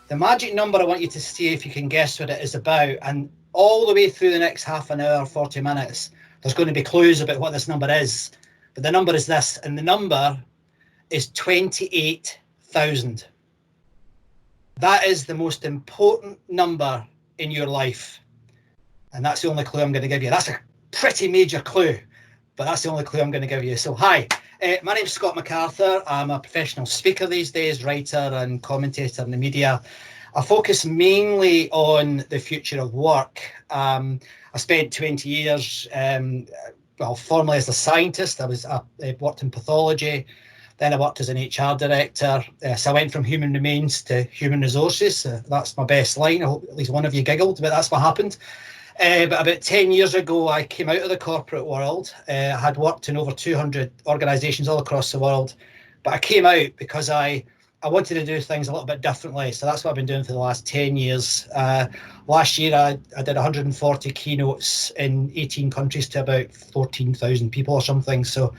The magic number I want you to see if you can guess what it is about, and all the way through the next half an hour, 40 minutes, there's going to be clues about what this number is. But the number is this, and the number is 28,000. That is the most important number in your life. And that's the only clue I'm going to give you. That's a pretty major clue, but that's the only clue I'm going to give you. So hi, my name's Scott McArthur. I'm a professional speaker these days, writer and commentator in the media. I focus mainly on the future of work. I spent 20 years, formerly as a scientist. I worked in pathology. Then I worked as an HR director. So I went from human remains to human resources. That's my best line. I hope at least one of you giggled, but that's what happened. But about 10 years ago, I came out of the corporate world. I had worked in over 200 organisations all across the world. But I came out because I wanted to do things a little bit differently. So that's what I've been doing for the last 10 years. Last year, I did 140 keynotes in 18 countries to about 14,000 people or something. So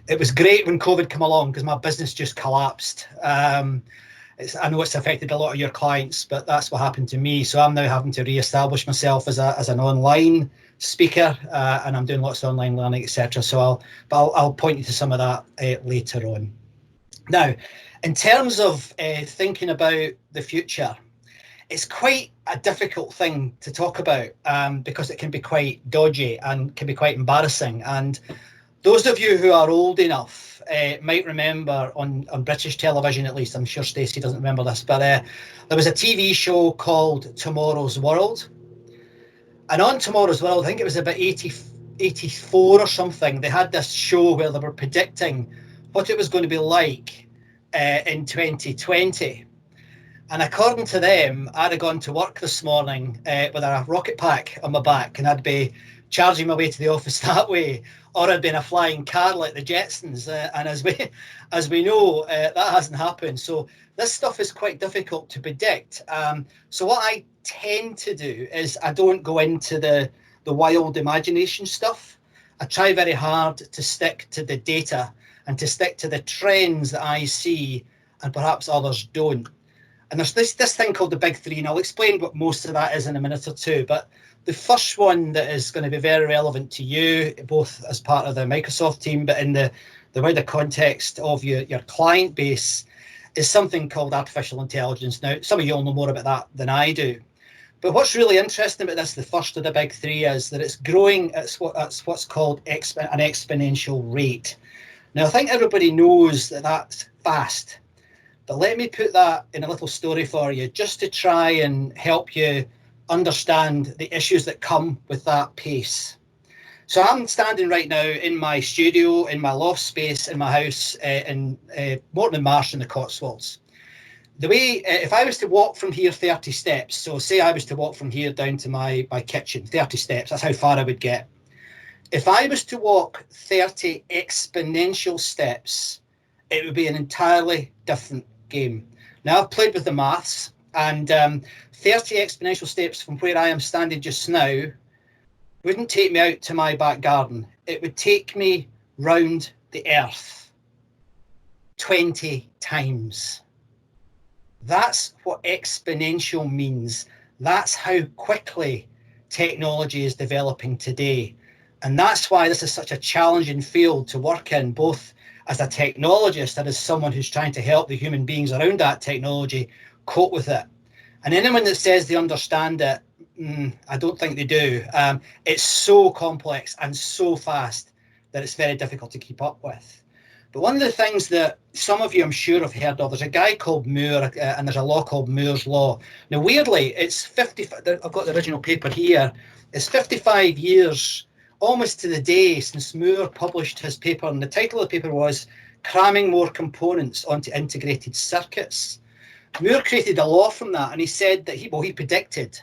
it was great when COVID came along because my business just collapsed. I know it's affected a lot of your clients, but that's what happened to me. So I'm now having to re-establish myself as an online speaker, and I'm doing lots of online learning, etc. So I'll point you to some of that later on. Now, in terms of thinking about the future, it's quite a difficult thing to talk about because it can be quite dodgy and can be quite embarrassing. And those of you who are old enough might remember on British television, at least, I'm sure Stacey doesn't remember this, but there was a TV show called Tomorrow's World. And on Tomorrow's World, I think it was about 84 or something, they had this show where they were predicting what it was going to be like in 2020. And according to them, I'd have gone to work this morning with a rocket pack on my back, and I'd be charging my way to the office that way, or I'd be in a flying car like the Jetsons. And as we know, that hasn't happened. So this stuff is quite difficult to predict. So what I tend to do is I don't go into the wild imagination stuff. I try very hard to stick to the data and to stick to the trends that I see and perhaps others don't. And there's this thing called the big three, and I'll explain what most of that is in a minute or two. But the first one that is going to be very relevant to you, both as part of the Microsoft team, but in the wider context of your client base, is something called artificial intelligence. Now, some of you all know more about that than I do. But what's really interesting about this, the first of the big three, is that it's growing at what's called an exponential rate. Now, I think everybody knows that that's fast. But let me put that in a little story for you, just to try and help you understand the issues that come with that pace. So I'm standing right now in my studio, in my loft space, in my house in Morton Marsh in the Cotswolds. The way, if I was to walk from here 30 steps, so say I was to walk from here down to my kitchen, 30 steps, that's how far I would get. If I was to walk 30 exponential steps, it would be an entirely different game. Now, I've played with the maths, and 30 exponential steps from where I am standing just now wouldn't take me out to my back garden. It would take me round the earth 20 times. That's what exponential means. That's how quickly technology is developing today. And that's why this is such a challenging field to work in, both as a technologist and as someone who's trying to help the human beings around that technology cope with it. And anyone that says they understand it, I don't think they do. It's so complex and so fast that it's very difficult to keep up with. But one of the things that some of you I'm sure have heard of, there's a guy called Moore, and there's a law called Moore's Law. Now, weirdly, it's 50, I've got the original paper here, it's 55 years almost to the day since Moore published his paper, and the title of the paper was Cramming More Components onto Integrated Circuits. Moore created a law from that, and he said that he predicted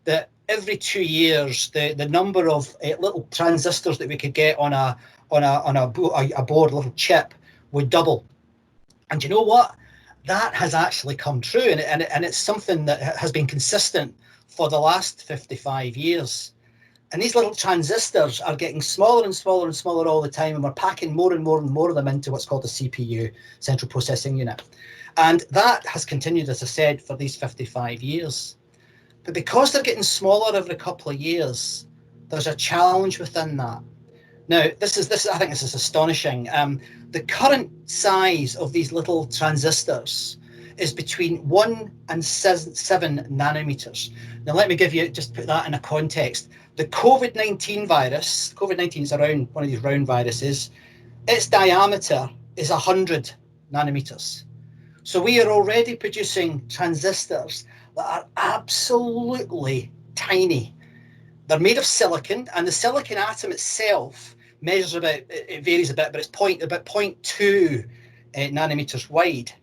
that every 2 years the number of little transistors that we could get on a board, a little chip, would double. And you know what? That has actually come true, and it's something that has been consistent for the last 55 years. And these little transistors are getting smaller and smaller and smaller all the time, and we're packing more and more and more of them into what's called a CPU, central processing unit. And that has continued, as I said, for these 55 years. But because they're getting smaller every couple of years, there's a challenge within that. Now, I think this is astonishing. The current size of these little transistors is between 1 and 7 nanometers. Now, let me just put that in a context. The COVID-19 virus, COVID-19 is one of these round viruses, its diameter is 100 nanometers. So we are already producing transistors that are absolutely tiny. They're made of silicon, and the silicon atom itself measures it varies a bit, but it's about 0.2 nanometers wide.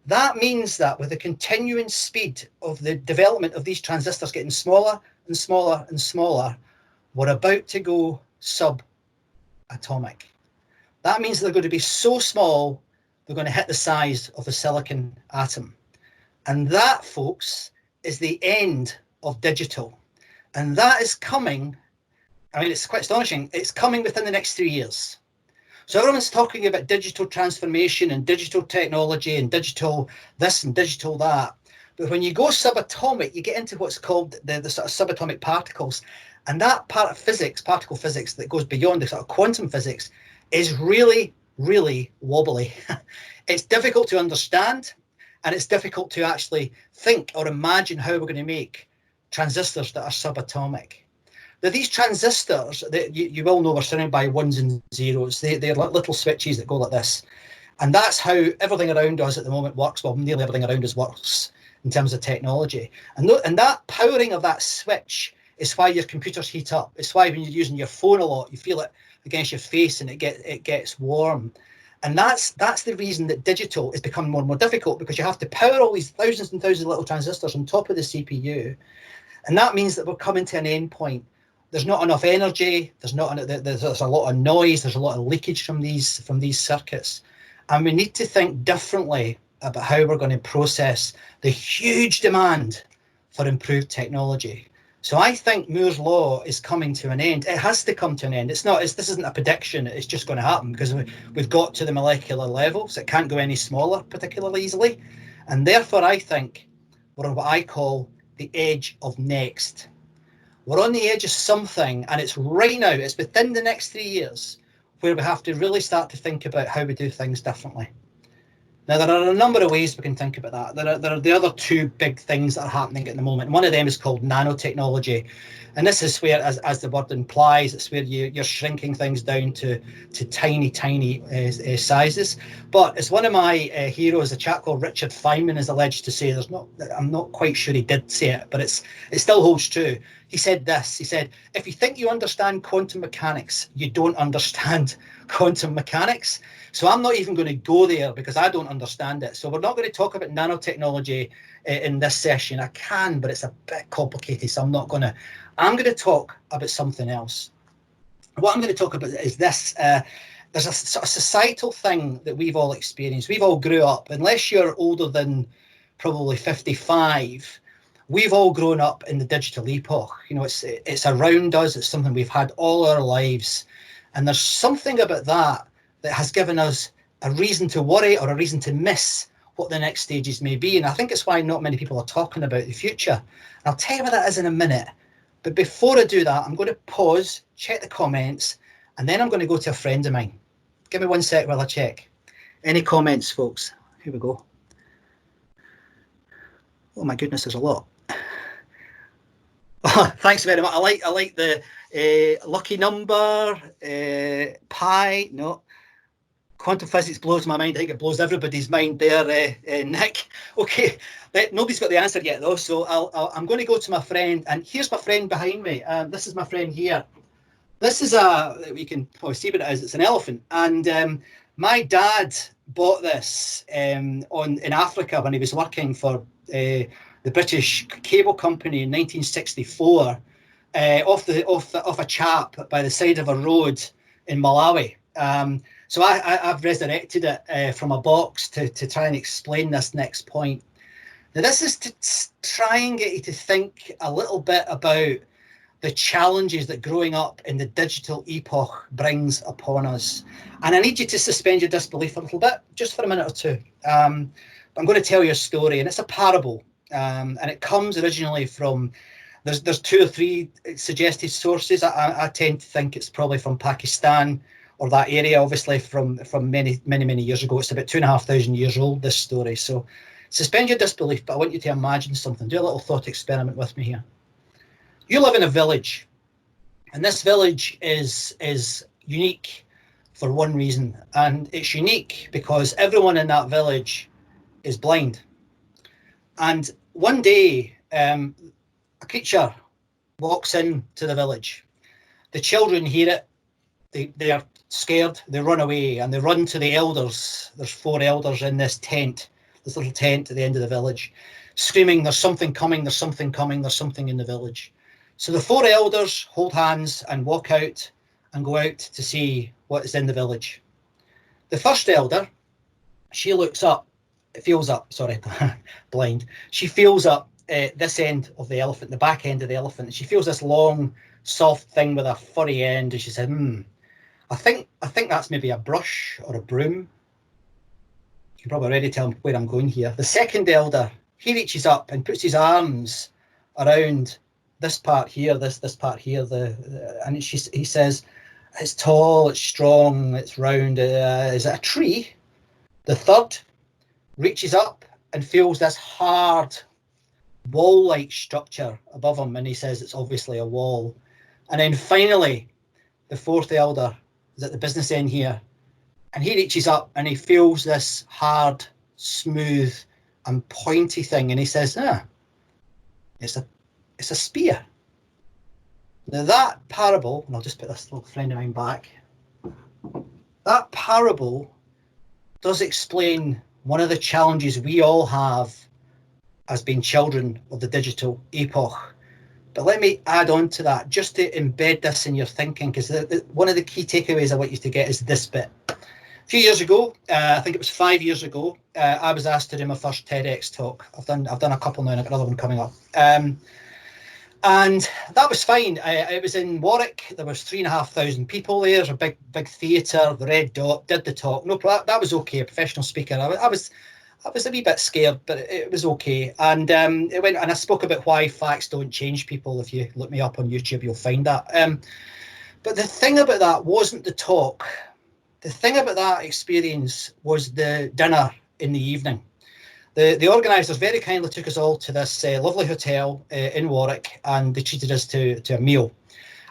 That means that with the continuing speed of the development of these transistors getting smaller and smaller and smaller, we're about to go subatomic. That means they're going to be so small, they're going to hit the size of the silicon atom. And that, folks, is the end of digital. And that is coming, it's quite astonishing, it's coming within the next 3 years. So everyone's talking about digital transformation and digital technology and digital this and digital that. But when you go subatomic, you get into what's called the sort of subatomic particles. And that part of physics, particle physics, that goes beyond the sort of quantum physics is really, really wobbly. It's difficult to understand, and it's difficult to actually think or imagine how we're going to make transistors that are subatomic. Now, these transistors, you will know, are surrounded by ones and zeros. They're like little switches that go like this. And that's how everything around us at the moment works. Well, nearly everything around us works in terms of technology. And that powering of that switch is why your computers heat up. It's why when you're using your phone a lot, you feel it against your face and it gets warm. And that's the reason that digital is becoming more and more difficult, because you have to power all these thousands and thousands of little transistors on top of the CPU. And that means that we're coming to an end point. There's not enough energy. There's a lot of noise. There's a lot of leakage from these circuits, and we need to think differently about how we're going to process the huge demand for improved technology. So I think Moore's law is coming to an end. It has to come to an end. This isn't a prediction. It's just going to happen because we've got to the molecular level, so it can't go any smaller particularly easily, and therefore I think we're on what I call the edge of next. We're on the edge of something, and it's right now, it's within the next 3 years, where we have to really start to think about how we do things differently. Now, there are a number of ways we can think about that. There are the other two big things that are happening at the moment. One of them is called nanotechnology. And this is where, as the word implies, it's where you're shrinking things down to tiny, tiny sizes. But as one of my heroes, a chap called Richard Feynman, is alleged to say, I'm not quite sure he did say it, but it still holds true. He said this, he said, if you think you understand quantum mechanics, you don't understand quantum mechanics. So I'm not even going to go there because I don't understand it. So we're not going to talk about nanotechnology in this session. I can, but it's a bit complicated, so I'm going to talk about something else. What I'm going to talk about is this. There's a sort of societal thing that we've all experienced. We've all grew up, unless you're older than probably 55, we've all grown up in the digital epoch. You know, it's around us. It's something we've had all our lives. And there's something about that has given us a reason to worry or a reason to miss what the next stages may be. And I think it's why not many people are talking about the future. And I'll tell you what that is in a minute. But before I do that, I'm going to pause, check the comments, and then I'm going to go to a friend of mine. Give me 1 sec while I check. Any comments, folks? Here we go. Oh my goodness, there's a lot. Oh, thanks very much. I like the lucky number, pi. No, quantum physics blows my mind. I think it blows everybody's mind there, Nick. Okay, nobody's got the answer yet though, so I'm going to go to my friend, and here's my friend behind me. This is my friend here. This is we can probably see what it is. It's an elephant, and my dad bought this in Africa when he was working for the British cable company in 1964, off a chap by the side of a road in Malawi. So I've resurrected it from a box to try and explain this next point. Now, this is to try and get you to think a little bit about the challenges that growing up in the digital epoch brings upon us. And I need you to suspend your disbelief a little bit, just for a minute or two. I'm going to tell you a story, and it's a parable, and it comes originally from, there's 2 or 3 suggested sources. I tend to think it's probably from Pakistan or that area, obviously from many years ago. It's about 2,500 years old, this story. So suspend your disbelief, but I want you to imagine something. Do a little thought experiment with me here. You live in a village, and this village is unique for one reason, and it's unique because everyone in that village is blind. And one day, a creature walks into the village. The children hear it. They are scared. They run away, and they run to the elders. There's 4 elders in this tent, this little tent at the end of the village, screaming, "There's something coming, there's something coming, there's something in the village." So the 4 elders hold hands and walk out and go out to see what is in the village. The first elder, she looks up, feels up, sorry, blind. She feels up this end of the elephant, the back end of the elephant. And she feels this long, soft thing with a furry end. And she said, I think that's maybe a brush or a broom. You can probably already tell where I'm going here. The second elder, he reaches up and puts his arms around this part here, this part here, and he says, it's tall, it's strong, it's round. Is it a tree? The third reaches up and feels this hard wall-like structure above him, and he says it's obviously a wall. And then finally, the 4th elder is at the business end here, and he reaches up and he feels this hard, smooth, and pointy thing, and he says, it's a spear. Now that parable, and I'll just put this little friend of mine back, that parable does explain one of the challenges we all have as being children of the digital epoch. But let me add on to that, just to embed this in your thinking, because one of the key takeaways I want you to get is this bit. A few years ago, I think it was 5 years ago, I was asked to do my first TEDx talk. I've done a couple now, and I've got another one coming up. And that was fine. It was in Warwick. There was 3,500 people there. It was a big theatre. The Red Dot did the talk. No, that was okay. A professional speaker. I was a wee bit scared, but it was okay. And it went. And I spoke about why facts don't change people. If you look me up on YouTube, you'll find that. But the thing about that wasn't the talk. The thing about that experience was the dinner in the evening. The organisers very kindly took us all to this lovely hotel in Warwick, and they treated us to a meal.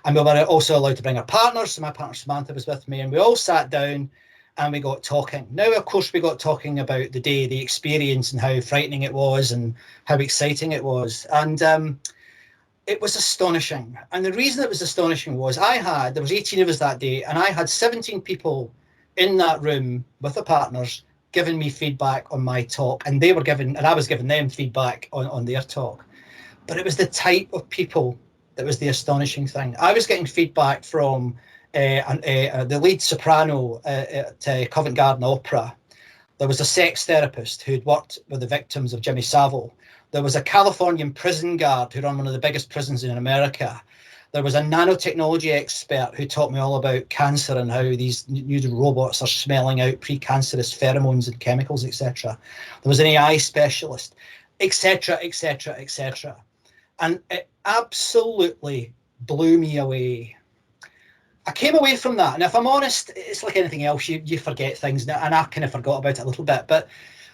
And we were also allowed to bring our partners, so my partner Samantha was with me, and we all sat down and we got talking. Now, of course, we got talking about the day, the experience, and how frightening it was and how exciting it was. And it was astonishing. And the reason it was astonishing was there was 18 of us that day, and I had 17 people in that room with the partners giving me feedback on my talk, and I was giving them feedback on their talk. But it was the type of people that was the astonishing thing. I was getting feedback from the lead soprano at Covent Garden Opera. There was a sex therapist who'd worked with the victims of Jimmy Savile. There was a Californian prison guard who ran one of the biggest prisons in America. There was a nanotechnology expert who taught me all about cancer and how these new robots are smelling out precancerous pheromones and chemicals, etc. There was an AI specialist, etc., etc., etc. And it absolutely blew me away. I came away from that, and if I'm honest, it's like anything else, you forget things, and I kind of forgot about it a little bit. But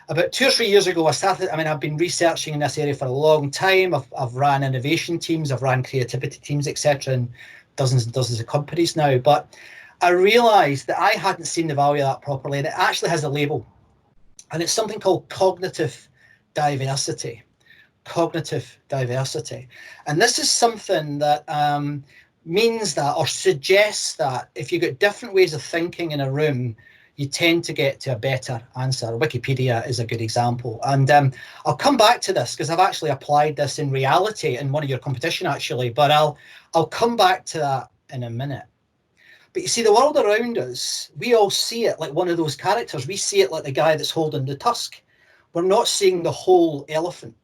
about 2 or 3 years ago, I've been researching in this area for a long time. I've ran innovation teams, I've ran creativity teams, etc., in dozens and dozens of companies now. But I realised that I hadn't seen the value of that properly, and it actually has a label. And it's something called cognitive diversity. Cognitive diversity. And this is something that means that, or suggests that, if you've got different ways of thinking in a room, you tend to get to a better answer. Wikipedia is a good example. And I'll come back to this because I've actually applied this in reality in one of your competition, actually, but I'll come back to that in a minute. But you see, the world around us, we all see it like one of those characters. We see it like the guy that's holding the tusk. We're not seeing the whole elephant.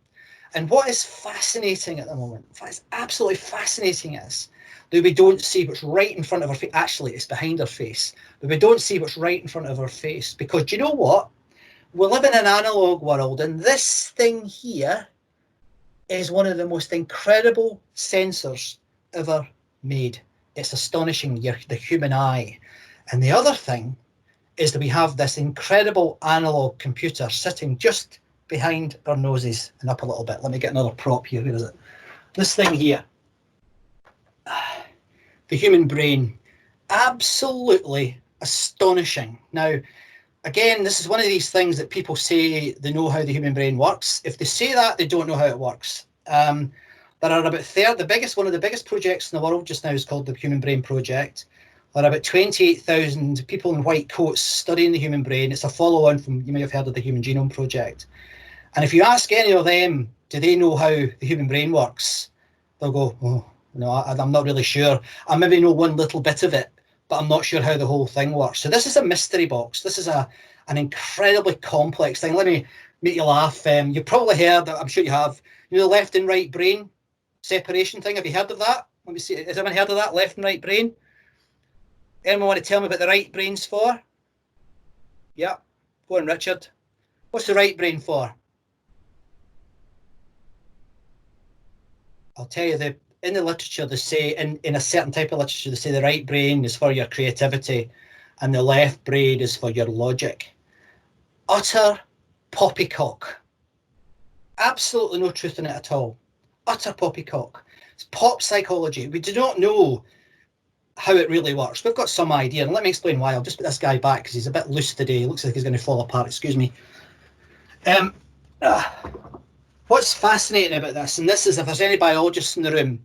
And what is fascinating at the moment, what is absolutely fascinating is that we don't see what's right in front of our face. Actually, it's behind our face, but we don't see what's right in front of our face, because do you know what? We live in an analog world, and this thing here is one of the most incredible sensors ever made. It's astonishing, the human eye. And the other thing is that we have this incredible analog computer sitting just behind our noses and up a little bit. Let me get another prop here. Where is it? This thing here. The human brain. Absolutely astonishing. Now, again, this is one of these things that people say they know how the human brain works. If they say that, they don't know how it works. There are about 30, one of the biggest projects in the world just now is called the Human Brain Project. There are about 28,000 people in white coats studying the human brain. It's a follow-on from, you may have heard of the Human Genome Project. And if you ask any of them, do they know how the human brain works? They'll go, oh, no, I'm not really sure. I maybe know one little bit of it, but I'm not sure how the whole thing works. So this is a mystery box. This is an incredibly complex thing. Let me make you laugh. You've probably heard, I'm sure you have, you know, the left and right brain separation thing. Have you heard of that? Let me see. Has anyone heard of that, left and right brain? Anyone want to tell me what the right brain's for? Yeah, go on, Richard. What's the right brain for? I'll tell you, in the literature, they say, in a certain type of literature, they say the right brain is for your creativity and the left brain is for your logic. Utter poppycock. Absolutely no truth in it at all. Utter poppycock. It's pop psychology. We do not know how it really works. We've got some idea, and let me explain why. I'll just put this guy back because he's a bit loose today. He looks like he's going to fall apart. Excuse me. What's fascinating about this, and this is, if there's any biologists in the room,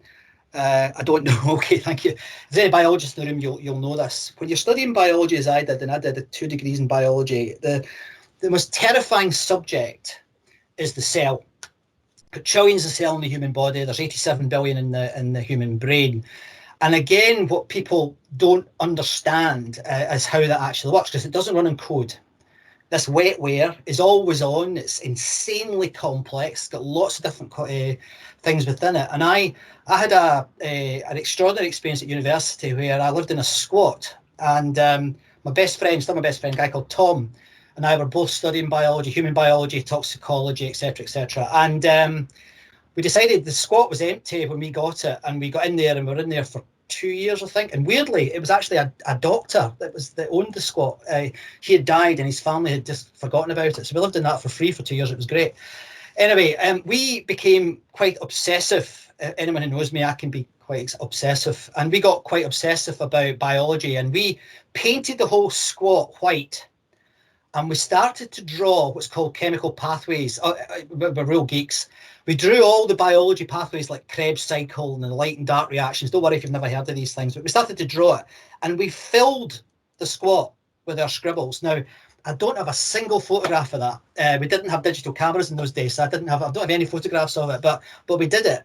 I don't know. Okay, thank you. If there's any biologists in the room, you'll know this. When you're studying biology, as I did, and I did 2 degrees in biology, the most terrifying subject is the cell. Trillions of cells in the human body. There's 87 billion in the human brain. And again, what people don't understand is how that actually works, because it doesn't run in code. This wetware is always on. It's insanely complex. It's got lots of different things within it. And I had an extraordinary experience at university where I lived in a squat, and my best friend, still my best friend, a guy called Tom, and I were both studying biology, human biology, toxicology, etc., etc. And we decided the squat was empty when we got it, and we got in there, and we were in there for 2 years, I think. And weirdly, it was actually a doctor that owned the squat. He had died, and his family had just forgotten about it. So we lived in that for free for 2 years. It was great. Anyway, we became quite obsessive. Anyone who knows me, I can be quite obsessive. And we got quite obsessive about biology, and we painted the whole squat white. And we started to draw what's called chemical pathways. We're real geeks. We drew all the biology pathways like Krebs cycle and the light and dark reactions. Don't worry if you've never heard of these things, but we started to draw it, and we filled the squat with our scribbles. Now, I don't have a single photograph of that. We didn't have digital cameras in those days, so I don't have any photographs of it, but we did it.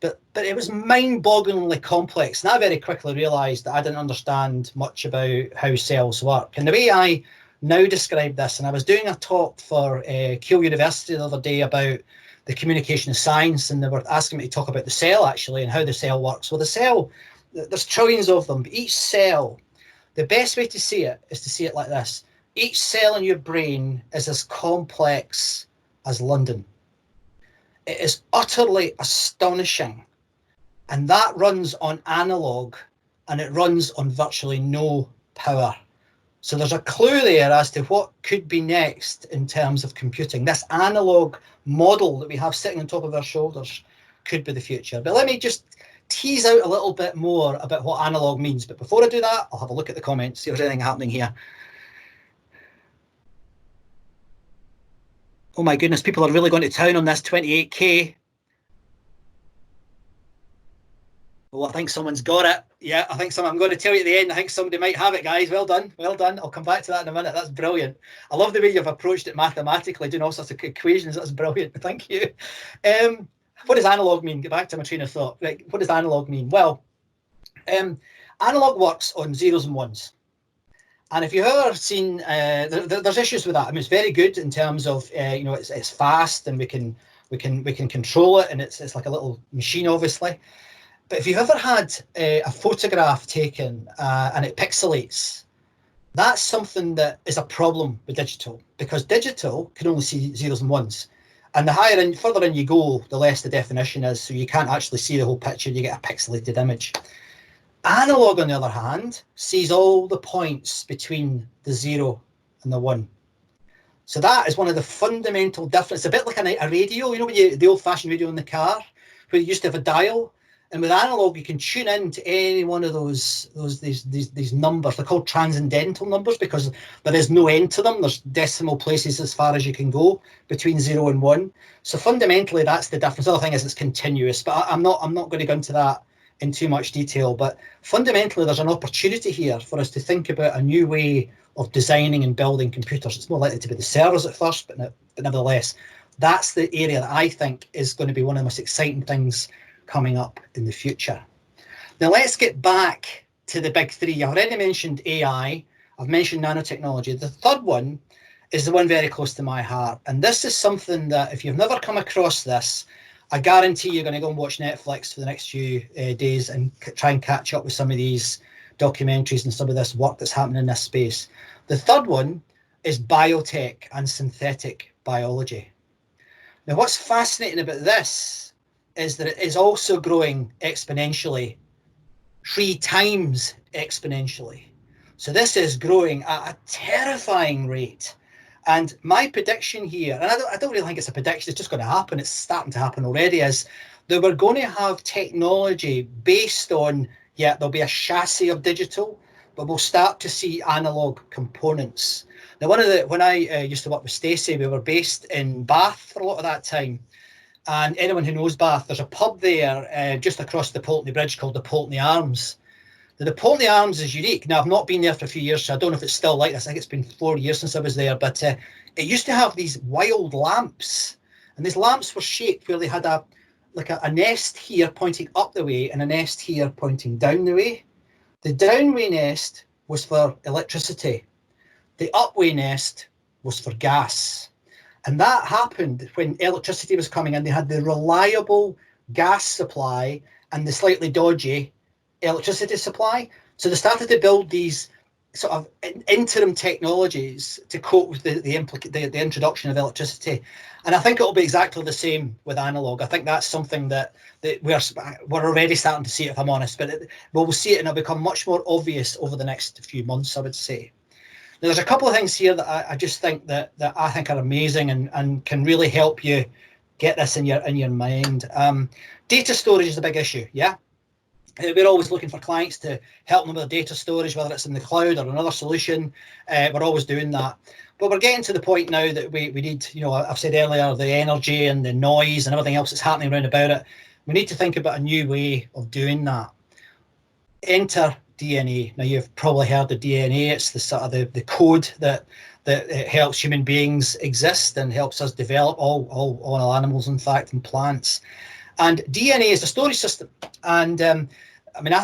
But it was mind-bogglingly complex, and I very quickly realised that I didn't understand much about how cells work. And the way I now describe this, and I was doing a talk for Keele University the other day about the communication of science, and they were asking me to talk about the cell actually and how the cell works. Well, the cell, there's trillions of them, but each cell, the best way to see it is to see it like this. Each cell in your brain is as complex as London. It is utterly astonishing. And that runs on analog, and it runs on virtually no power. So there's a clue there as to what could be next in terms of computing. This analog model that we have sitting on top of our shoulders could be the future. But let me just tease out a little bit more about what analog means. But before I do that, I'll have a look at the comments, see if there's anything happening here. Oh my goodness, people are really going to town on this 28K. Well, I think someone's got it. Yeah, I'm going to tell you at the end, I think somebody might have it, guys. Well done. Well done. I'll come back to that in a minute. That's brilliant. I love the way you've approached it mathematically, doing all sorts of equations. That's brilliant. Thank you. What does analog mean? Get back to my train of thought. Right. What does analog mean? Well, analog works on zeros and ones. And if you've ever seen, there's issues with that. I mean, it's very good in terms of, it's fast, and we can We can control it, and it's like a little machine, obviously. But if you've ever had a photograph taken and it pixelates, that's something that is a problem with digital, because digital can only see zeros and ones. And the higher in, further in you go, the less the definition is, so you can't actually see the whole picture, you get a pixelated image. Analog, on the other hand, sees all the points between the 0 and the 1. So that is one of the fundamental differences. It's a bit like a radio, you know, when the old-fashioned radio in the car, where you used to have a dial. And with analog, you can tune in to any one of these numbers. They're called transcendental numbers because there is no end to them. There's decimal places as far as you can go between 0 and 1. So fundamentally, that's the difference. The other thing is it's continuous, but I'm not going to go into that in too much detail. But fundamentally, there's an opportunity here for us to think about a new way of designing and building computers. It's more likely to be the servers at first, but nevertheless, that's the area that I think is going to be one of the most exciting things coming up in the future. Now let's get back to the big three. I've already mentioned AI, I've mentioned nanotechnology. The third one is the one very close to my heart, and this is something that if you've never come across this, I guarantee you're going to go and watch Netflix for the next few days and try and catch up with some of these documentaries and some of this work that's happening in this space. The third one is biotech and synthetic biology. Now what's fascinating about this is that it is also growing exponentially, 3 times exponentially. So this is growing at a terrifying rate. And my prediction here, and I don't really think it's a prediction, it's just going to happen, it's starting to happen already, is that we're going to have technology based on, yeah, there'll be a chassis of digital, but we'll start to see analog components. Now, when I used to work with Stacey, we were based in Bath for a lot of that time. And anyone who knows Bath, there's a pub there just across the Pulteney Bridge called the Pulteney Arms. Now, the Pulteney Arms is unique. Now, I've not been there for a few years, so I don't know if it's still like this. I think it's been 4 years since I was there, but it used to have these wild lamps. And these lamps were shaped where they had a nest here pointing up the way and a nest here pointing down the way. The downway nest was for electricity. The upway nest was for gas. And that happened when electricity was coming in. They had the reliable gas supply and the slightly dodgy electricity supply. So they started to build these sort of interim technologies to cope with the introduction of electricity. And I think it'll be exactly the same with analog. I think that's something that we're already starting to see it, if I'm honest, but we'll see it and it'll become much more obvious over the next few months, I would say. Now, there's a couple of things here that I just think that I think are amazing and can really help you get this in your mind. Data storage is a big issue, yeah? We're always looking for clients to help them with data storage, whether it's in the cloud or another solution. We're always doing that. But we're getting to the point now that we need, you know, I've said earlier, the energy and the noise and everything else that's happening around about it. We need to think about a new way of doing that. Enter DNA. Now, you've probably heard of DNA. It's the sort of the code that helps human beings exist and helps us develop all animals, in fact, and plants. And DNA is a storage system. And I mean,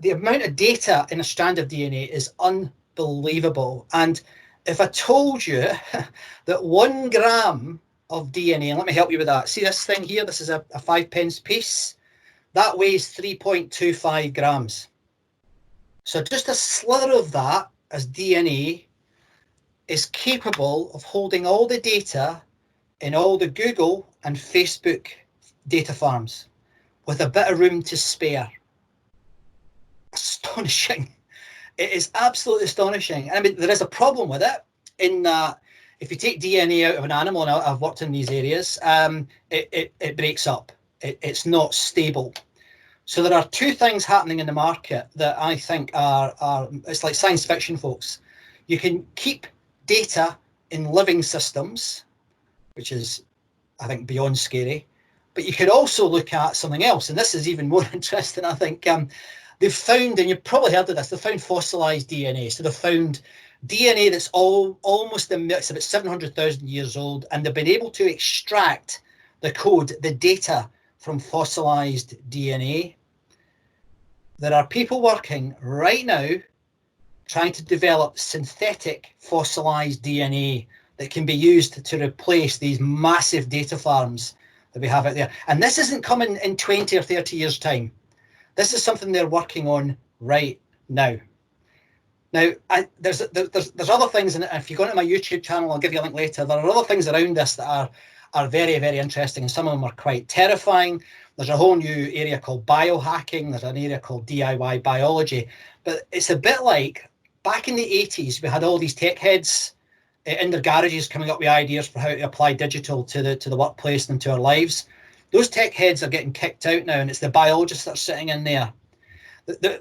the amount of data in a strand of DNA is unbelievable. And if I told you that 1 gram of DNA, and let me help you with that. See this thing here? This is a 5p piece. That weighs 3.25 grams. So just a slither of that as DNA is capable of holding all the data in all the Google and Facebook data farms with a bit of room to spare. Astonishing. It is absolutely astonishing. And I mean, there is a problem with it in that if you take DNA out of an animal, and I've worked in these areas, it breaks up. It's not stable. So there are 2 things happening in the market that I think are it's like science fiction, folks. You can keep data in living systems, which is, I think, beyond scary. But you could also look at something else, and this is even more interesting, I think. They've found, and you've probably heard of this, they've found fossilized DNA. So they've found DNA that's almost it's about 700,000 years old, and they've been able to extract the code, the data from fossilized DNA. There are people working right now trying to develop synthetic fossilized DNA that can be used to replace these massive data farms that we have out there. And this isn't coming in 20 or 30 years' time. This is something they're working on right now. Now, there's other things, and if you go into my YouTube channel, I'll give you a link later. There are other things around this that are very, very interesting, and some of them are quite terrifying. There's a whole new area called biohacking. There's an area called DIY biology. But it's a bit like back in the 80s, we had all these tech heads in their garages coming up with ideas for how to apply digital to the workplace and to our lives. Those tech heads are getting kicked out now, and it's the biologists that are sitting in there.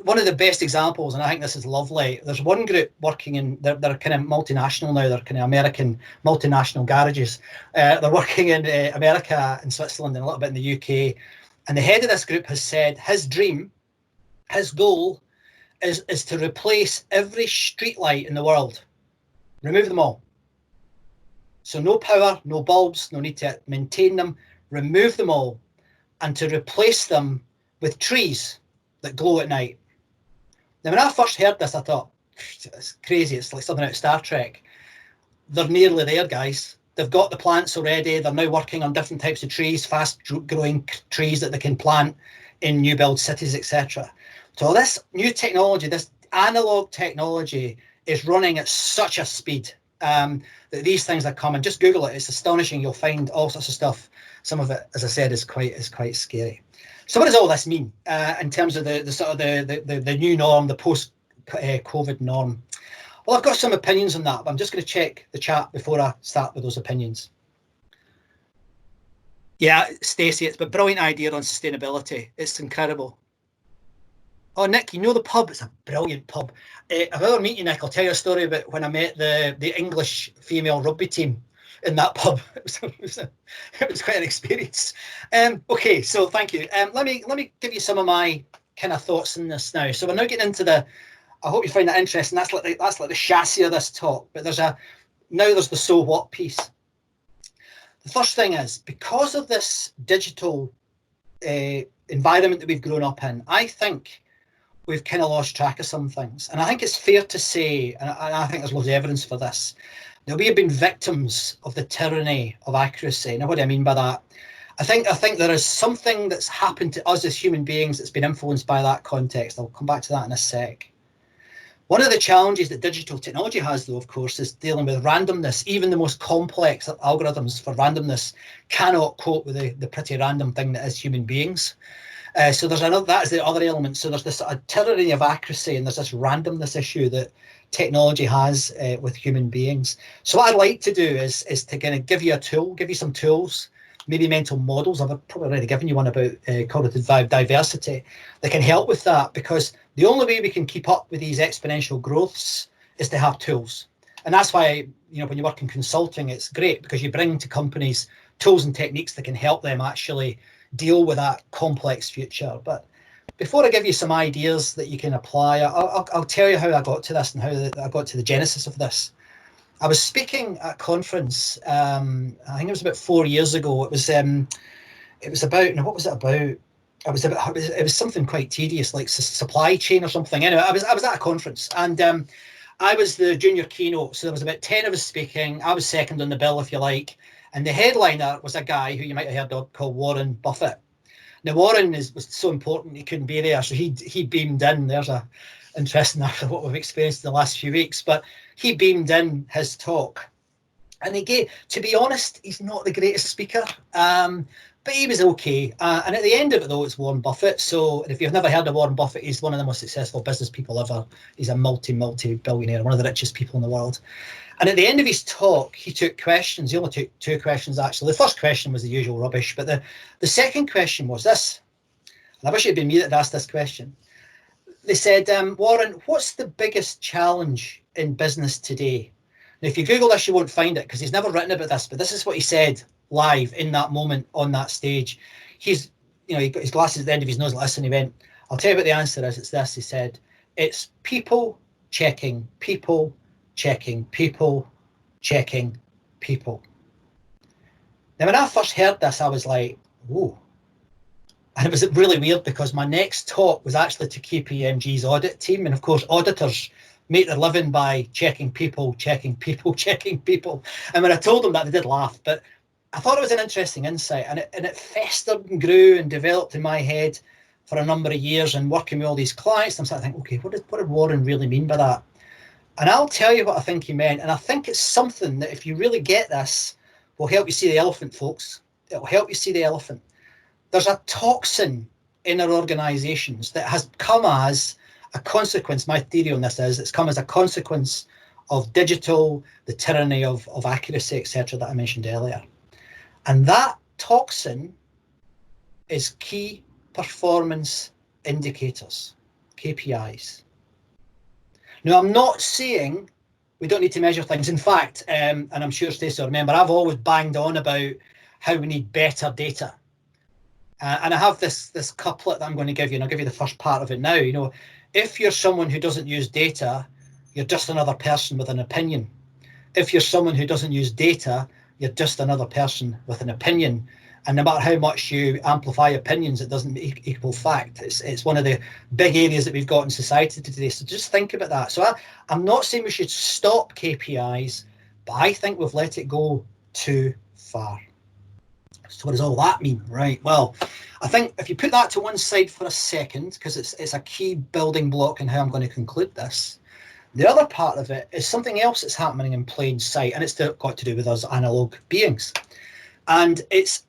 One of the best examples, and I think this is lovely, there's one group working in, they're kind of multinational now, they're kind of American multinational garages. They're working in America and Switzerland and a little bit in the UK. And the head of this group has said his dream, his goal is to replace every street light in the world. Remove them all. So no power, no bulbs, no need to maintain them. Remove them all, and to replace them with trees that glow at night. Now, when I first heard this, I thought, it's crazy. It's like something out of Star Trek. They're nearly there, guys. They've got the plants already. They're now working on different types of trees, fast-growing trees that they can plant in new build cities, etc. So this new technology, this analog technology, is running at such a speed that these things are coming. Just Google it. It's astonishing. You'll find all sorts of stuff. Some of it, as I said, is quite scary. So what does all this mean in terms of the sort of the new norm, the post-COVID norm? Well, I've got some opinions on that, but I'm just going to check the chat before I start with those opinions. Yeah, Stacey, it's a brilliant idea on sustainability. It's incredible. Oh, Nick, you know the pub? It's a brilliant pub. If I ever meet you, Nick, I'll tell you a story about when I met the English female rugby team in that pub. It was quite an experience. Okay, so thank you. Let me give you some of my kind of thoughts on this now. So we're now getting into the, I hope you find that interesting. That's like the chassis of this talk. But there's the so what piece. The first thing is, because of this digital environment that we've grown up in, I think we've kind of lost track of some things. And I think it's fair to say, and I think there's loads of evidence for this, that we have been victims of the tyranny of accuracy. Now, what do I mean by that? I think there is something that's happened to us as human beings that's been influenced by that context. I'll come back to that in a sec. One of the challenges that digital technology has, though, of course, is dealing with randomness. Even the most complex algorithms for randomness cannot cope with the pretty random thing that is human beings. So there's another, that is the other element. So there's this sort of tyranny of accuracy, and there's this randomness issue that technology has with human beings. So what I'd like to do is to kind of give you a tool, give you some tools, maybe mental models. I've probably already given you one about cognitive diversity that can help with that, because the only way we can keep up with these exponential growths is to have tools. And that's why, when you work in consulting, it's great, because you bring to companies tools and techniques that can help them actually deal with that complex future. But before I give you some ideas that you can apply, I'll tell you how I got to this and how I got to the genesis of this. I was speaking at a conference, I think it was about 4 years ago. It was about, what was it about? It was something quite tedious, like supply chain or something. Anyway, I was at a conference, and I was the junior keynote. So there was about 10 of us speaking. I was second on the bill, if you like. And the headliner was a guy who you might have heard of called Warren Buffett. Now, Warren was so important he couldn't be there, so he beamed in. There's a interesting after what we've experienced in the last few weeks, but he beamed in his talk. And he gave, to be honest, he's not the greatest speaker, but he was okay. And at the end of it, though, it's Warren Buffett. So if you've never heard of Warren Buffett, he's one of the most successful business people ever. He's a multi-billionaire, one of the richest people in the world. And at the end of his talk, he took questions. He only took 2 questions, actually. The first question was the usual rubbish, but the second question was this. And I wish it had been me that had asked this question. They said, Warren, what's the biggest challenge in business today? Now, if you Google this, you won't find it, because he's never written about this, but this is what he said live in that moment on that stage. He got his glasses at the end of his nose. Listen, he went, I'll tell you what the answer is. It's this. He said, it's people checking people, checking people, checking people. Now, when I first heard this, I was like, whoa. And it was really weird, because my next talk was actually to KPMG's audit team. And of course, auditors make their living by checking people, checking people, checking people. And when I told them that, they did laugh. But I thought it was an interesting insight, and it festered and grew and developed in my head for a number of years, and working with all these clients. I'm starting to think, okay, what did Warren really mean by that? And I'll tell you what I think he meant. And I think it's something that, if you really get this, will help you see the elephant, folks. It will help you see the elephant. There's a toxin in our organizations that has come as a consequence. My theory on this is it's come as a consequence of digital, the tyranny of accuracy, etc., that I mentioned earlier. And that toxin is key performance indicators, KPIs. Now, I'm not saying we don't need to measure things. In fact, and I'm sure Stacey will remember, I've always banged on about how we need better data. And I have this couplet that I'm going to give you, and I'll give you the first part of it now. You know, if you're someone who doesn't use data, you're just another person with an opinion. If you're someone who doesn't use data, you're just another person with an opinion. And no matter how much you amplify opinions, it doesn't equal fact. It's one of the big areas that we've got in society today. So just think about that. So I'm not saying we should stop KPIs, but I think we've let it go too far. So what does all that mean? Right. Well, I think if you put that to one side for a second, because it's a key building block in how I'm going to conclude this, the other part of it is something else that's happening in plain sight, and it's got to do with us analog beings. And it's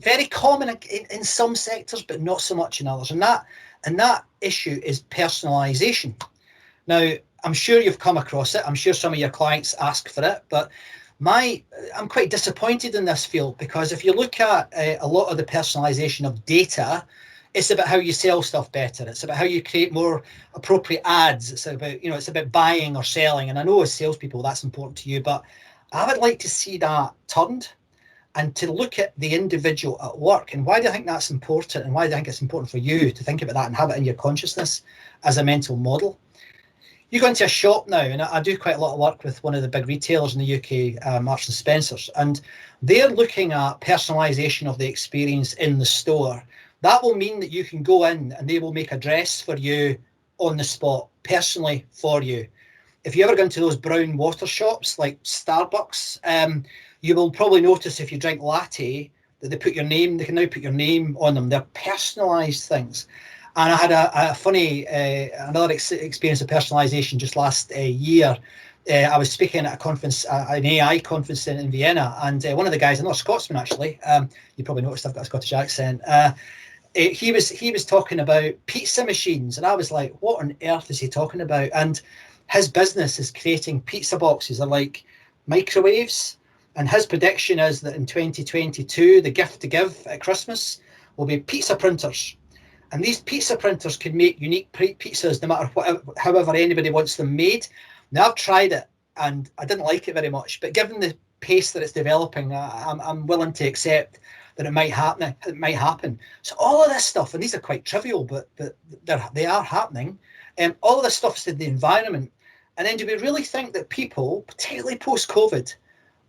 very common in some sectors, but not so much in others. And that issue is personalisation. Now, I'm sure you've come across it. I'm sure some of your clients ask for it, but I'm quite disappointed in this field, because if you look at a lot of the personalisation of data, it's about how you sell stuff better. It's about how you create more appropriate ads. It's about, it's about buying or selling. And I know as salespeople, that's important to you, but I would like to see that turned, and to look at the individual at work. And why do I think that's important? And why do I think it's important for you to think about that and have it in your consciousness as a mental model? You go into a shop now, and I do quite a lot of work with one of the big retailers in the UK, Marks and Spencer's, and they're looking at personalisation of the experience in the store. That will mean that you can go in and they will make a dress for you on the spot, personally for you. If you ever go into those brown water shops like Starbucks, you will probably notice if you drink latte that they can now put your name on them. They're personalised things. And I had a funny, another experience of personalisation just last year. I was speaking at a conference, an AI conference in Vienna, and one of the guys, I'm not a Scotsman actually, you probably noticed I've got a Scottish accent, he was talking about pizza machines, and I was like, what on earth is he talking about? And his business is creating pizza boxes. They're like microwaves, and his prediction is that in 2022, the gift to give at Christmas will be pizza printers. And these pizza printers can make unique pizzas no matter however anybody wants them made. Now, I've tried it and I didn't like it very much, but given the pace that it's developing, I'm willing to accept that it might happen. It might happen. So all of this stuff, and these are quite trivial, but they are happening. All of this stuff is in the environment. And then do we really think that people, particularly post-COVID,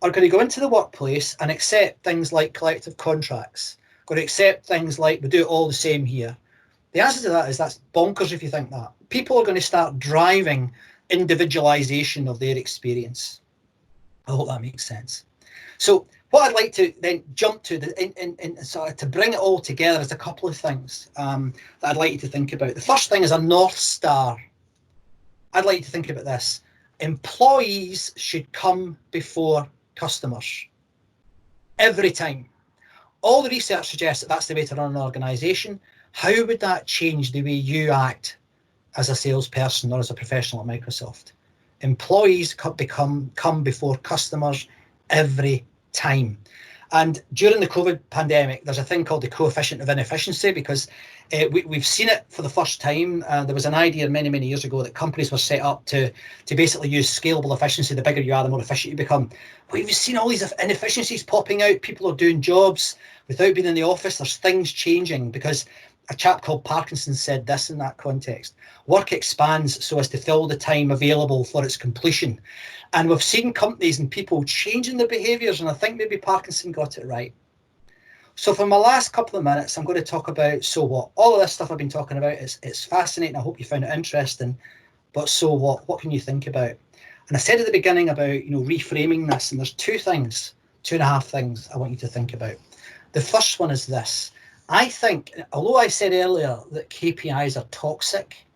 are going to go into the workplace and accept things like collective contracts, going to accept things like we do it all the same here? The answer to that is that's bonkers if you think that. People are going to start driving individualization of their experience. I hope that makes sense. So what I'd like to then jump to, to bring it all together, is a couple of things that I'd like you to think about. The first thing is a North Star. I'd like you to think about this. Employees should come before customers. Every time. All the research suggests that that's the way to run an organisation. How would that change the way you act as a salesperson or as a professional at Microsoft? Employees come before customers every time. And during the COVID pandemic, there's a thing called the coefficient of inefficiency, because we've seen it for the first time. There was an idea many, many years ago that companies were set up to basically use scalable efficiency. The bigger you are, the more efficient you become. But we've seen all these inefficiencies popping out. People are doing jobs without being in the office. There's things changing, because a chap called Parkinson said this in that context: work expands so as to fill the time available for its completion. And we've seen companies and people changing their behaviours, and I think maybe Parkinson got it right. So for my last couple of minutes, I'm going to talk about so what. All of this stuff I've been talking about, it's fascinating. I hope you found it interesting. But so what? What can you think about? And I said at the beginning about reframing this, and there's two 2.5 things I want you to think about. The first one is this. I think, although I said earlier that KPIs are toxic,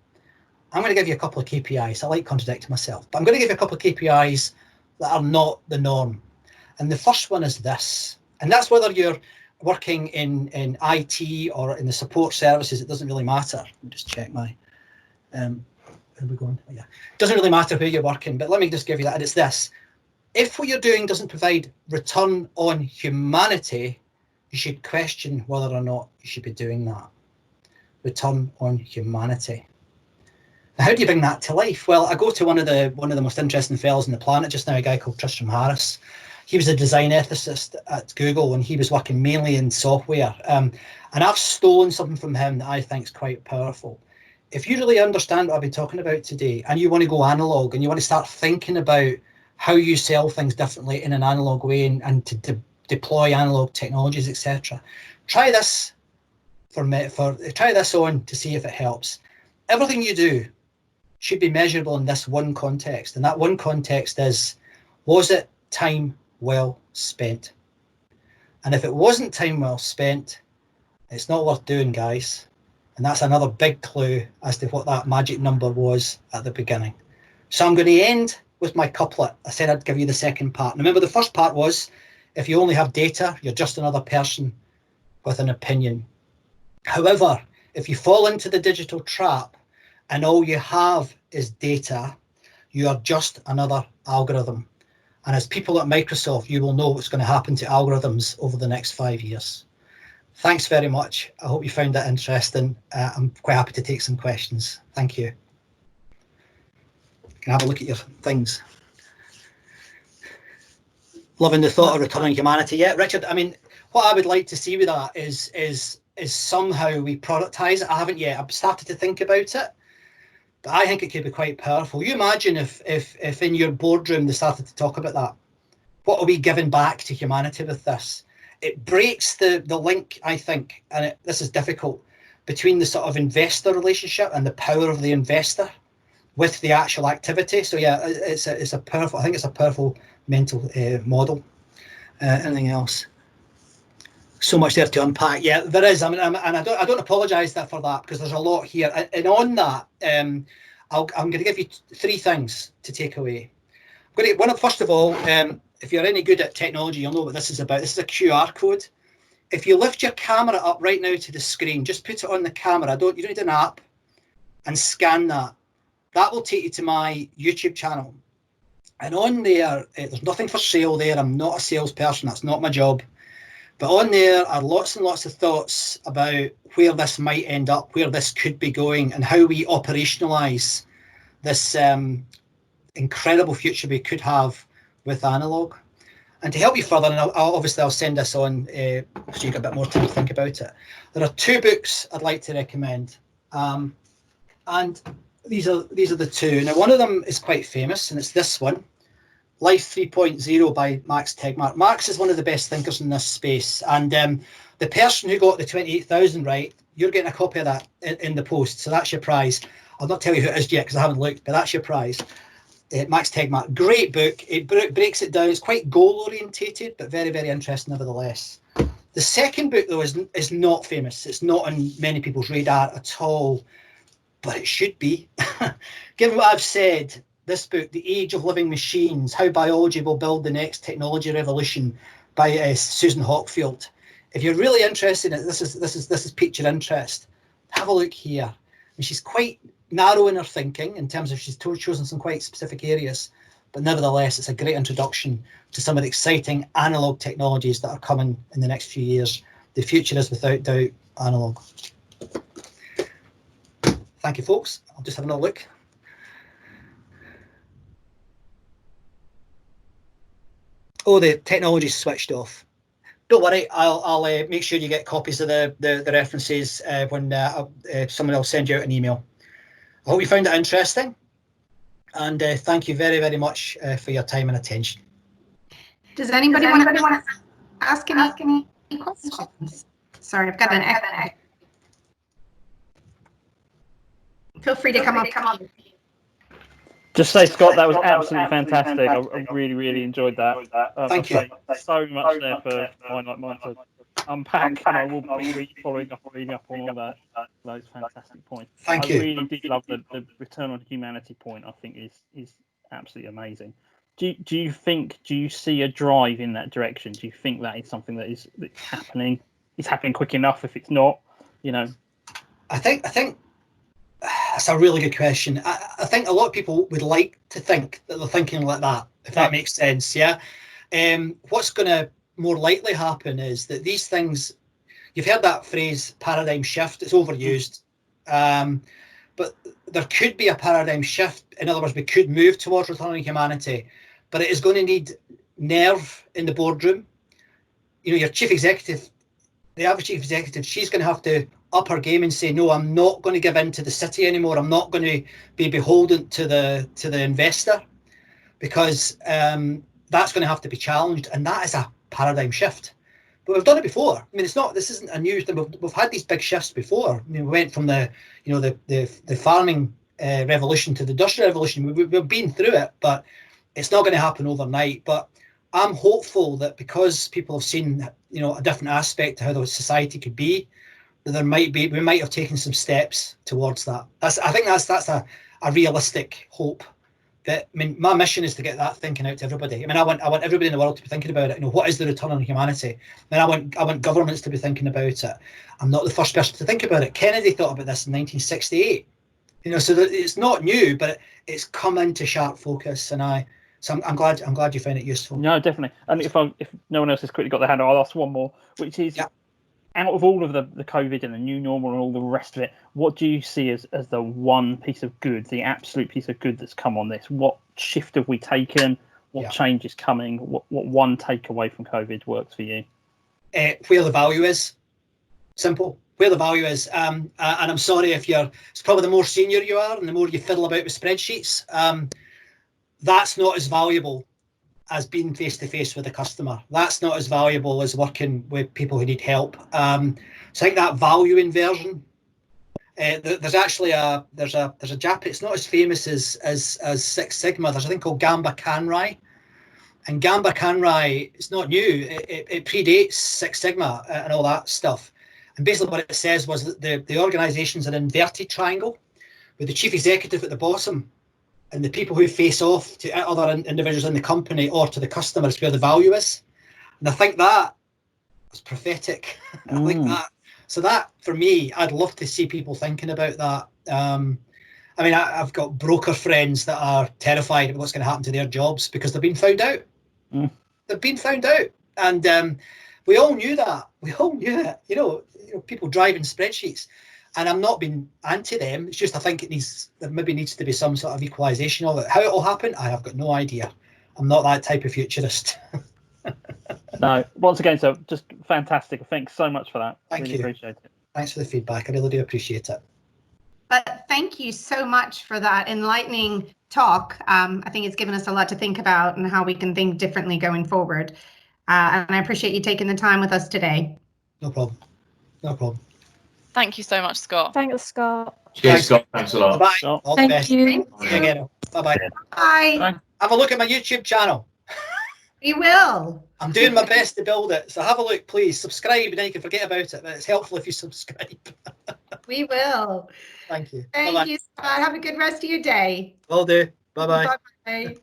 I'm going to give you a couple of KPIs. I like contradicting myself, but I'm going to give you a couple of KPIs that are not the norm. And the first one is this, and that's whether you're working in IT or in the support services, it doesn't really matter. Let me just check my, where are we going? Oh, yeah. It doesn't really matter who you're working, but let me just give you that, and it's this. If what you're doing doesn't provide return on humanity, you should question whether or not you should be doing that. Return on humanity. Now, how do you bring that to life? Well, I go to one of the most interesting fellows on the planet just now, a guy called Tristram Harris. He was a design ethicist at Google, and he was working mainly in software. And I've stolen something from him that I think is quite powerful. If you really understand what I've been talking about today, and you want to go analog, and you want to start thinking about how you sell things differently in an analog way, and to deploy analog technologies, etc., try this try this on to see if it helps. Everything you do should be measurable in this one context, and that one context is, was it time well spent? And if it wasn't time well spent, it's not worth doing, guys. And that's another big clue as to what that magic number was at the beginning. So I'm going to end with my couplet. I said I'd give you the second part. And remember, the first part was, if you only have data, you're just another person with an opinion. However, if you fall into the digital trap and all you have is data, you are just another algorithm. And as people at Microsoft, you will know what's going to happen to algorithms over the next 5 years. Thanks very much. I hope you found that interesting. I'm quite happy to take some questions. Thank you. Can I have a look at your things? Loving the thought of returning humanity. Yeah, Richard, I mean, what I would like to see with that is somehow we productize it. I haven't yet. I've started to think about it, but I think it could be quite powerful. You imagine if in your boardroom they started to talk about that. What are we giving back to humanity with this? It breaks the link, I think, and this is difficult, between the sort of investor relationship and the power of the investor with the actual activity. So yeah, it's a powerful, I think it's a powerful mental model. Anything else? So much there to unpack. Yeah, there is. I mean, and I don't apologise for that, because there's a lot here. And on that, I'm going to give you 3 things to take away. First of all, if you're any good at technology, you'll know what this is about. This is a QR code. If you lift your camera up right now to the screen, just put it on the camera. You don't need an app, and scan that. That will take you to my YouTube channel. And on there, there's nothing for sale there. I'm not a salesperson. That's not my job. But on there are lots and lots of thoughts about where this might end up, where this could be going, and how we operationalise this incredible future we could have with Analogue. And to help you further, and I'll send this on so you get a bit more time to think about it. There are 2 books I'd like to recommend, and these are the 2. Now, one of them is quite famous, and it's this one, Life 3.0 by Max Tegmark. Max is one of the best thinkers in this space, and the person who got the 28,000 right, you're getting a copy of that in the post, so that's your prize. I'll not tell you who it is yet because I haven't looked, but that's your prize. Max Tegmark, great book. It breaks it down. It's quite goal orientated, but very, very interesting nevertheless. The second book, though, is not famous. It's not on many people's radar at all, but it should be. Given what I've said, this book, The Age of Living Machines, How Biology Will Build the Next Technology Revolution by Susan Hockfield. If you're really interested in it, this is piqued your interest, have a look here. And she's quite narrow in her thinking in terms of she's chosen some quite specific areas, but nevertheless, it's a great introduction to some of the exciting analog technologies that are coming in the next few years. The future is without doubt analog. Thank you, folks. I'll just have another look. Oh, the technology's switched off. Don't worry, I'll make sure you get copies of the references when someone will send you out an email. I hope you found it interesting, and thank you very, very much for your time and attention. Does anybody want to ask any questions? Sorry, I've got an echo. Feel free to come up. Just say, Scott, that was absolutely fantastic. I really, really enjoyed that. Thank you. So much there for mine to unpack, and I will be reading up on all that. Those fantastic points. Thank you. I really did love the return on humanity point. I think is absolutely amazing. Do you see a drive in that direction? Do you think that is something that's happening? It's happening quick enough. If it's not, I think that's a really good question. I think a lot of people would like to think that they're thinking like that, if that makes sense. Yeah. What's going to more likely happen is that these things, you've heard that phrase paradigm shift, it's overused. But there could be a paradigm shift. In other words, we could move towards returning humanity, but it is going to need nerve in the boardroom. Your chief executive, the average chief executive, she's going to have to up her game and say, no, I'm not going to give in to the city anymore. I'm not going to be beholden to the investor, because that's going to have to be challenged, and that is a paradigm shift. But we've done it before. I mean, this isn't a new thing. We've had these big shifts before. I mean, we went from the farming revolution to the industrial revolution. We've been through it, but it's not going to happen overnight. But I'm hopeful that because people have seen, a different aspect to how the society could be, that we might have taken some steps towards that. I think that's a realistic hope. My mission is to get that thinking out to everybody. I mean, I want everybody in the world to be thinking about it. What is the return on humanity? I want governments to be thinking about it. I'm not the first person to think about it. Kennedy thought about this in 1968. So that it's not new, but it's come into sharp focus, and I'm glad you found it useful. No, definitely. And if no one else has quickly got their hand, I'll ask one more, which is, out of all of the COVID and the new normal and all the rest of it, what do you see as the one piece of good, the absolute piece of good that's come on this? What shift have we taken? What change is coming? What one takeaway from COVID works for you? Where the value is. Simple. Where the value is. And I'm sorry if it's probably the more senior you are and the more you fiddle about with spreadsheets, that's not as valuable as being face-to-face with the customer. That's not as valuable as working with people who need help. So I think that value inversion, there's actually there's a Jap, it's not as famous as Six Sigma. There's a thing called Gamba Kanrai. And Gamba Kanrai, it's not new. It predates Six Sigma and all that stuff. And basically what it says was that the organization's an inverted triangle with the chief executive at the bottom, and the people who face off to other individuals in the company or to the customers where the value is. And I think that was prophetic. I like that. So that, for me, I'd love to see people thinking about that. I mean, I've got broker friends that are terrified of what's going to happen to their jobs because they've been found out. They've been found out. And we all knew that. We all knew it. People driving spreadsheets. And I'm not being anti them. It's just I think there maybe needs to be some sort of equalisation of it. How it will happen, I have got no idea. I'm not that type of futurist. No, once again, so just fantastic. Thanks so much for that. Thank you. Appreciate it. Thanks for the feedback. I really do appreciate it. But thank you so much for that enlightening talk. I think it's given us a lot to think about and how we can think differently going forward. And I appreciate you taking the time with us today. No problem. No problem. Thank you so much, Scott. Thanks, Scott. Cheers, Scott. Thanks a lot. Bye. All the best. You. Bye-bye. Bye. Have a look at my YouTube channel. We will. I'm doing my best to build it. So have a look, please. Subscribe, and then you can forget about it. But it's helpful if you subscribe. We will. Thank you. Thank you, Scott. Have a good rest of your day. Will do. Bye-bye. Bye-bye.